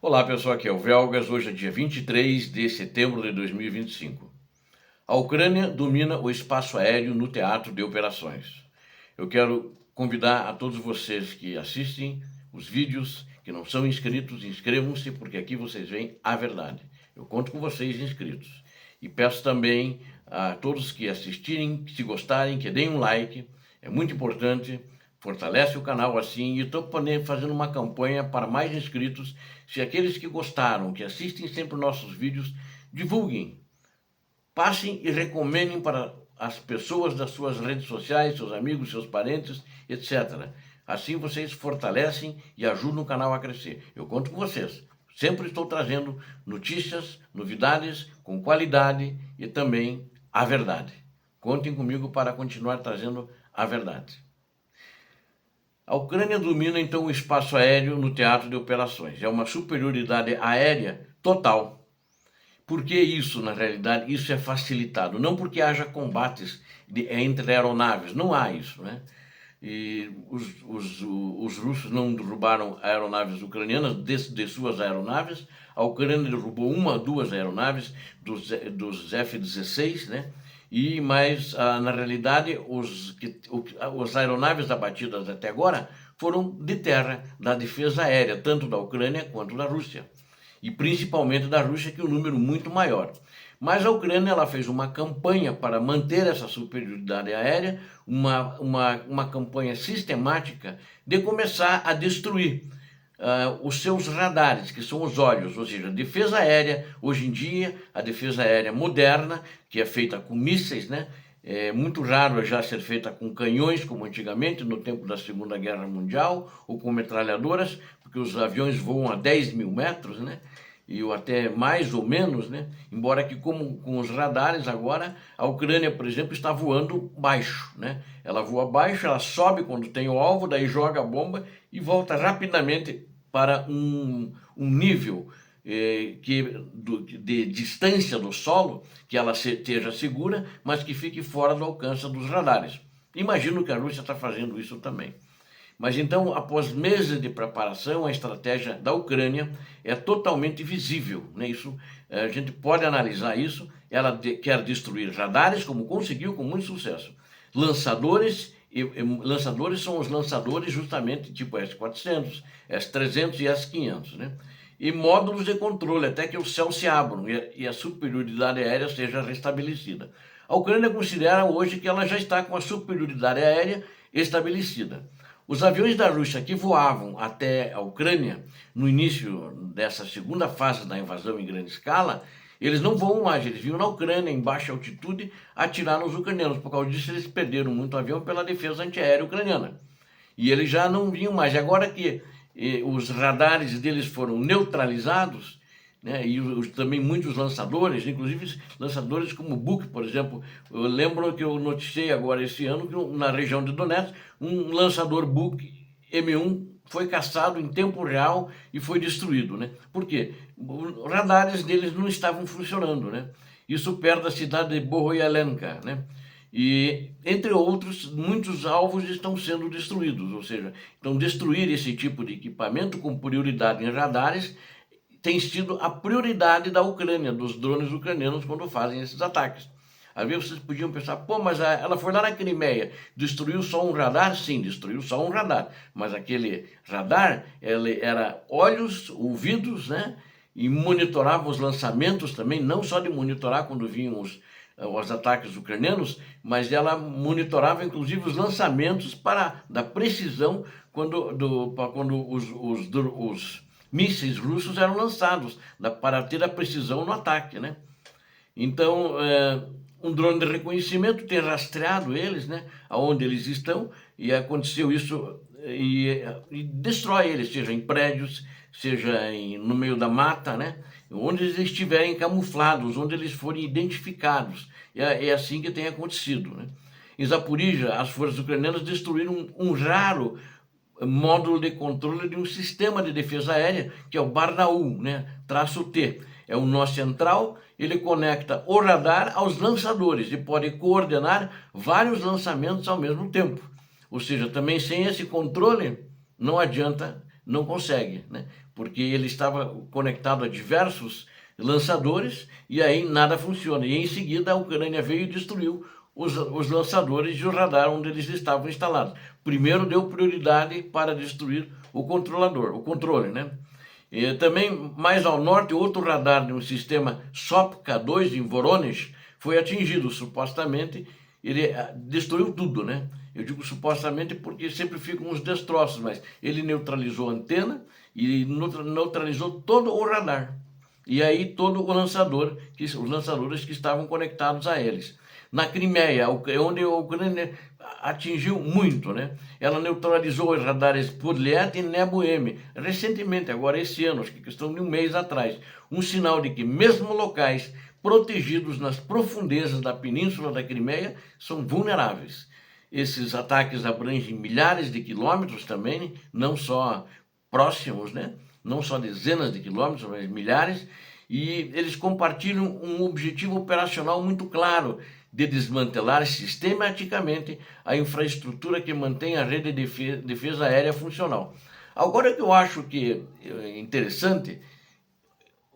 Olá pessoal, aqui é o Velgas, hoje é dia 23 de setembro de 2025. A Ucrânia domina o espaço aéreo no teatro de operações. Eu quero convidar a todos vocês que assistem os vídeos, que não são inscritos, inscrevam-se, porque aqui vocês veem a verdade. Eu conto com vocês inscritos. E peço também a todos que assistirem, que se gostarem, que deem um like, é muito importante. Fortalece o canal assim e estou fazendo uma campanha para mais inscritos. Se aqueles que gostaram, que assistem sempre nossos vídeos, divulguem, passem e recomendem para as pessoas das suas redes sociais, seus amigos, seus parentes, etc. Assim vocês fortalecem e ajudam o canal a crescer. Eu conto com vocês. Sempre estou trazendo notícias, novidades com qualidade e também a verdade. Contem comigo para continuar trazendo a verdade. A Ucrânia domina então o espaço aéreo no teatro de operações. É uma superioridade aérea total. Por que isso, na realidade? Isso é facilitado. Não porque haja combates entre aeronaves, não há isso, né? E os russos não derrubaram aeronaves ucranianas de suas aeronaves. A Ucrânia derrubou duas aeronaves dos F-16, né? Mas, na realidade, os aeronaves abatidas até agora foram de terra, da defesa aérea, tanto da Ucrânia quanto da Rússia. E principalmente da Rússia, que é um número muito maior. Mas a Ucrânia ela fez uma campanha para manter essa superioridade aérea, uma campanha sistemática de começar a destruir os seus radares, que são os olhos, ou seja, a defesa aérea, hoje em dia, a defesa aérea moderna, que é feita com mísseis, né? É muito raro já ser feita com canhões, como antigamente, no tempo da Segunda Guerra Mundial, ou com metralhadoras, porque os aviões voam a 10 mil metros, né? E até mais ou menos, né? Embora que com os radares agora, a Ucrânia, por exemplo, está voando baixo, né? Ela voa baixo, ela sobe quando tem o alvo, daí joga a bomba e volta rapidamente para um nível de distância do solo, que ela esteja segura, mas que fique fora do alcance dos radares. Imagino que a Rússia está fazendo isso também. Mas então, após meses de preparação, a estratégia da Ucrânia é totalmente visível, né? Isso, a gente pode analisar isso. Ela quer destruir radares, como conseguiu com muito sucesso. Lançadores, lançadores são os lançadores justamente tipo S-400, S-300 e S-500, né? E módulos de controle, até que o céu se abram e a superioridade aérea seja restabelecida. A Ucrânia considera hoje que ela já está com a superioridade aérea estabelecida. Os aviões da Rússia que voavam até a Ucrânia, no início dessa segunda fase da invasão em grande escala, eles não voam mais, eles vinham na Ucrânia, em baixa altitude, atirar nos ucranianos. Por causa disso, eles perderam muito avião pela defesa antiaérea ucraniana. E eles já não vinham mais. Agora que os radares deles foram neutralizados, né, e também muitos lançadores, inclusive lançadores como o Buk, por exemplo. Eu lembro que eu noticiei agora esse ano que na região de Donetsk, um lançador Buk M1 foi caçado em tempo real e foi destruído, né? Por quê? Os radares deles não estavam funcionando, né? Isso perto da cidade de Bohoyarlenka, né? E, entre outros, muitos alvos estão sendo destruídos, ou seja, então destruir esse tipo de equipamento com prioridade em radares tem sido a prioridade da Ucrânia, dos drones ucranianos quando fazem esses ataques. Às vezes vocês podiam pensar, pô, mas ela foi lá na Crimeia, destruiu só um radar? Sim, destruiu só um radar, mas aquele radar, ele era olhos, ouvidos, né? E monitorava os lançamentos também, não só de monitorar quando vinham os ataques ucranianos, mas ela monitorava inclusive os lançamentos para da precisão quando os mísseis russos eram lançados, para ter a precisão no ataque, né? Então, um drone de reconhecimento tem rastreado eles, né, aonde eles estão, e aconteceu isso, e destrói eles, seja em prédios, seja no meio da mata, né, onde eles estiverem camuflados, onde eles forem identificados. É assim que tem acontecido, né? Em Zaporizhia, as forças ucranianas destruíram um raro módulo de controle de um sistema de defesa aérea, que é o Barnaul, né, -T. É um nó central, ele conecta o radar aos lançadores e pode coordenar vários lançamentos ao mesmo tempo. Ou seja, também sem esse controle, não adianta não consegue, né? Porque ele estava conectado a diversos lançadores e aí nada funciona. E em seguida a Ucrânia veio e destruiu os lançadores de radar onde eles estavam instalados. Primeiro deu prioridade para destruir o controlador, o controle, né? E também mais ao norte, outro radar de um sistema SOPK-2 em Voronezh foi atingido, supostamente. Ele destruiu tudo, né? Eu digo supostamente porque sempre ficam uns destroços, mas ele neutralizou a antena e neutralizou todo o radar. E aí todo o lançador, os lançadores que estavam conectados a eles. Na Crimeia, onde a Ucrânia atingiu muito, né? Ela neutralizou os radares Podlet e Nebo-M recentemente, agora esse ano, acho que questão de um mês atrás. Um sinal de que mesmo locais protegidos nas profundezas da península da Crimeia são vulneráveis. Esses ataques abrangem milhares de quilômetros também, não só próximos, né? Não só dezenas de quilômetros, mas milhares, e eles compartilham um objetivo operacional muito claro de desmantelar sistematicamente a infraestrutura que mantém a rede de defesa aérea funcional. Agora, o que eu acho que é interessante,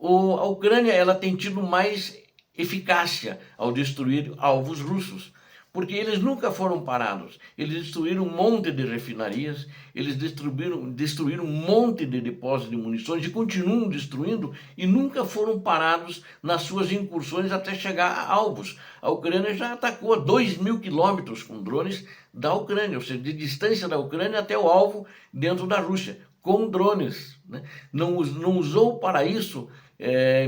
a Ucrânia ela tem tido mais eficácia ao destruir alvos russos, porque eles nunca foram parados. Eles destruíram um monte de refinarias, eles destruíram um monte de depósitos de munições e continuam destruindo e nunca foram parados nas suas incursões até chegar a alvos. A Ucrânia já atacou a 2.000 quilômetros com drones da Ucrânia, ou seja, de distância da Ucrânia até o alvo dentro da Rússia, com drones, né? Não usou para isso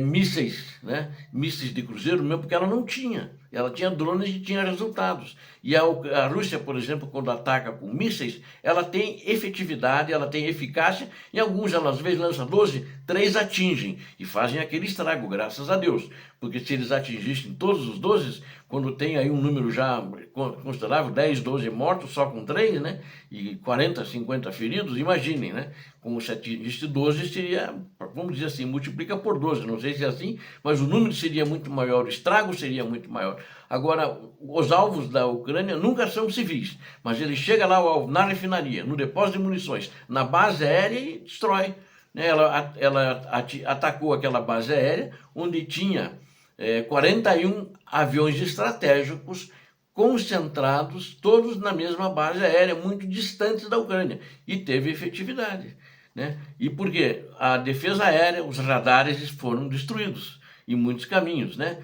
mísseis, né? Mísseis de cruzeiro mesmo, porque ela não tinha. Ela tinha drones e tinha resultados. E a Rússia, por exemplo, quando ataca com mísseis, ela tem efetividade, ela tem eficácia, e alguns, ela às vezes lança 12, 3 atingem, e fazem aquele estrago, graças a Deus. Porque se eles atingissem todos os 12, quando tem aí um número já considerável, 10, 12 mortos só com 3, né? E 40, 50 feridos, imaginem, né? Como se atingisse 12 seria, vamos dizer assim, multiplica por 12, não sei se é assim, mas o número seria muito maior, o estrago seria muito maior. Agora, os alvos da Ucrânia nunca são civis, mas ele chega lá, o alvo, na refinaria, no depósito de munições, na base aérea e destrói. Ela atacou aquela base aérea, onde tinha 41 aviões estratégicos concentrados, todos na mesma base aérea, muito distantes da Ucrânia, e teve efetividade, né? E por quê? A defesa aérea, os radares foram destruídos em muitos caminhos, né?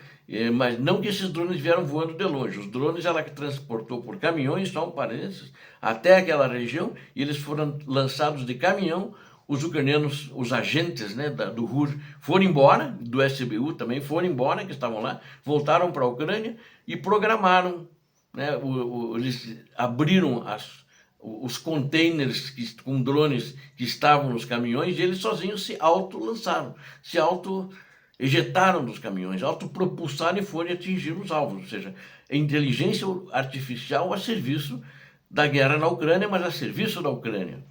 Mas não que esses drones vieram voando de longe. Os drones ela que transportou por caminhões, só um parênteses, até aquela região, e eles foram lançados de caminhão. Os ucranianos, os agentes, né, do RUR foram embora, do SBU também foram embora, que estavam lá, voltaram para a Ucrânia e programaram, né, eles abriram os containers com drones que estavam nos caminhões e eles sozinhos se auto-lançaram, se auto-ejetaram dos caminhões, autopropulsaram e foram atingir os alvos. Ou seja, a inteligência artificial a serviço da guerra na Ucrânia, mas a serviço da Ucrânia.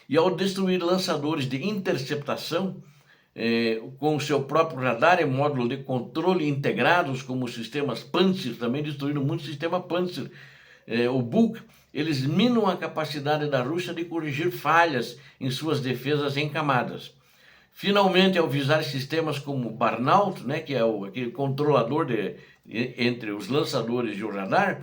E ao destruir lançadores de interceptação, com o seu próprio radar e módulo de controle integrados, como os sistemas Pantsir, também destruíram muito o sistema Pantsir, o Buk, eles minam a capacidade da Rússia de corrigir falhas em suas defesas em camadas. Finalmente, ao visar sistemas como Barnault, né, que é aquele controlador entre os lançadores e o radar,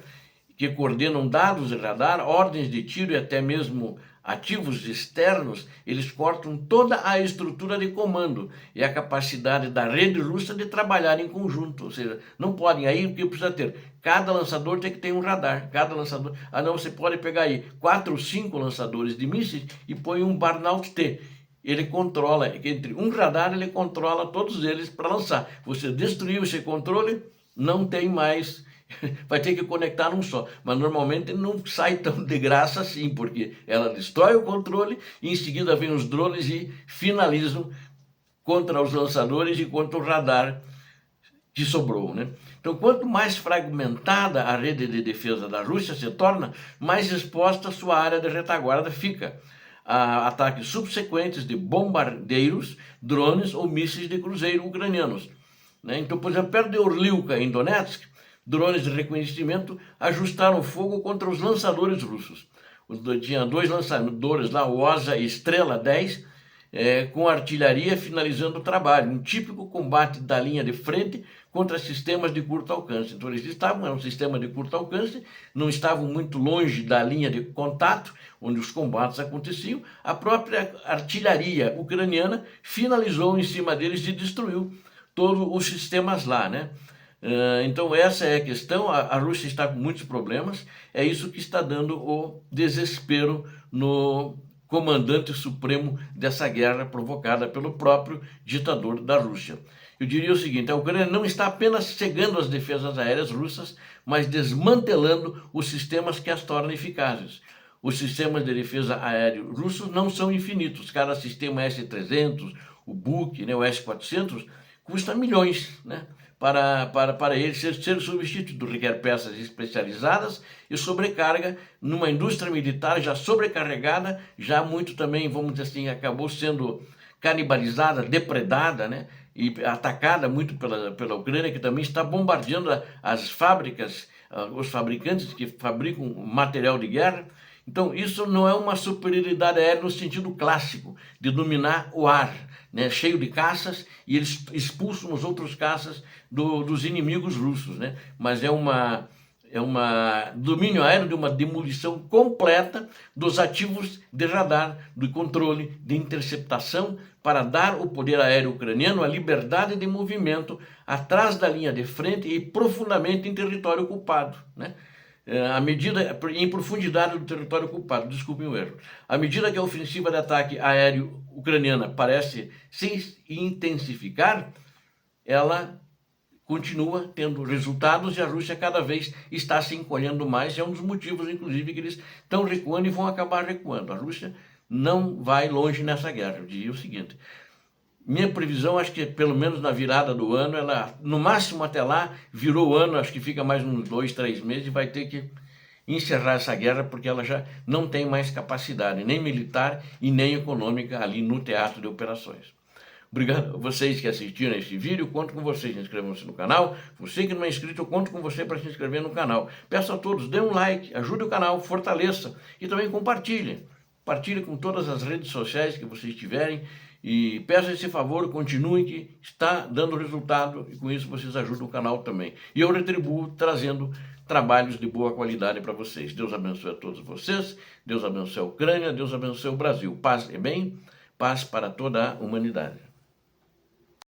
que coordenam dados de radar, ordens de tiro e até mesmo ativos externos, eles cortam toda a estrutura de comando e a capacidade da rede russa de trabalhar em conjunto. Ou seja, não podem aí, o que precisa ter? Cada lançador tem que ter um radar. Cada lançador. Não, você pode pegar aí 4 ou 5 lançadores de mísseis e põe um Barnault T. Ele controla, entre um radar, ele controla todos eles para lançar. Você destruiu esse controle, não tem mais. Vai ter que conectar num só, mas normalmente não sai tão de graça assim, porque ela destrói o controle e em seguida vem os drones e finalizam contra os lançadores e contra o radar que sobrou, né? Então, quanto mais fragmentada a rede de defesa da Rússia se torna, mais exposta a sua área de retaguarda fica a ataques subsequentes de bombardeiros, drones ou mísseis de cruzeiro ucranianos, né? Então, por exemplo, perto de Orlivka, em Donetsk, drones de reconhecimento ajustaram fogo contra os lançadores russos. Tinha 2 lançadores lá, o Osa e Estrela 10, com artilharia finalizando o trabalho, um típico combate da linha de frente contra sistemas de curto alcance. Então eles estavam, era um sistema de curto alcance, não estavam muito longe da linha de contato, onde os combates aconteciam. A própria artilharia ucraniana finalizou em cima deles e destruiu todos os sistemas lá, né? Então essa é a questão. A Rússia está com muitos problemas, é isso que está dando o desespero no comandante supremo dessa guerra provocada pelo próprio ditador da Rússia. Eu diria o seguinte: a Ucrânia não está apenas cegando as defesas aéreas russas, mas desmantelando os sistemas que as tornam eficazes. Os sistemas de defesa aérea russos não são infinitos. Cada sistema S-300, o Buk, né, o S-400, custa milhões, né? Para ele ser substituído. Requer peças especializadas e sobrecarga numa indústria militar já sobrecarregada, já muito também, vamos dizer assim, acabou sendo canibalizada, depredada, né? E atacada muito pela Ucrânia, que também está bombardeando as fábricas, os fabricantes que fabricam material de guerra. Então, isso não é uma superioridade aérea no sentido clássico, de dominar o ar, né, cheio de caças, e eles expulsam os outros caças dos inimigos russos, né? Mas é uma domínio aéreo de uma demolição completa dos ativos de radar, do controle, de interceptação, para dar o poder aéreo ucraniano a liberdade de movimento atrás da linha de frente e profundamente em território ocupado, né? À medida, em profundidade do território ocupado, desculpem o erro. À medida que a ofensiva de ataque aéreo ucraniana parece se intensificar, ela continua tendo resultados e a Rússia cada vez está se encolhendo mais. É um dos motivos, inclusive, que eles estão recuando e vão acabar recuando. A Rússia não vai longe nessa guerra. Eu diria o seguinte: minha previsão, acho que pelo menos na virada do ano, ela, no máximo até lá, virou o ano, acho que fica mais uns 2, 3 meses e vai ter que encerrar essa guerra, porque ela já não tem mais capacidade, nem militar e nem econômica ali no teatro de operações. Obrigado a vocês que assistiram esse vídeo, conto com vocês, inscrevam-se no canal. Você que não é inscrito, eu conto com você para se inscrever no canal. Peço a todos, dê um like, ajude o canal, fortaleça e também compartilhe. Compartilhe com todas as redes sociais que vocês tiverem e peço esse favor, continuem, que está dando resultado e com isso vocês ajudam o canal também. E eu retribuo trazendo trabalhos de boa qualidade para vocês. Deus abençoe a todos vocês, Deus abençoe a Ucrânia, Deus abençoe o Brasil. Paz e bem, paz para toda a humanidade.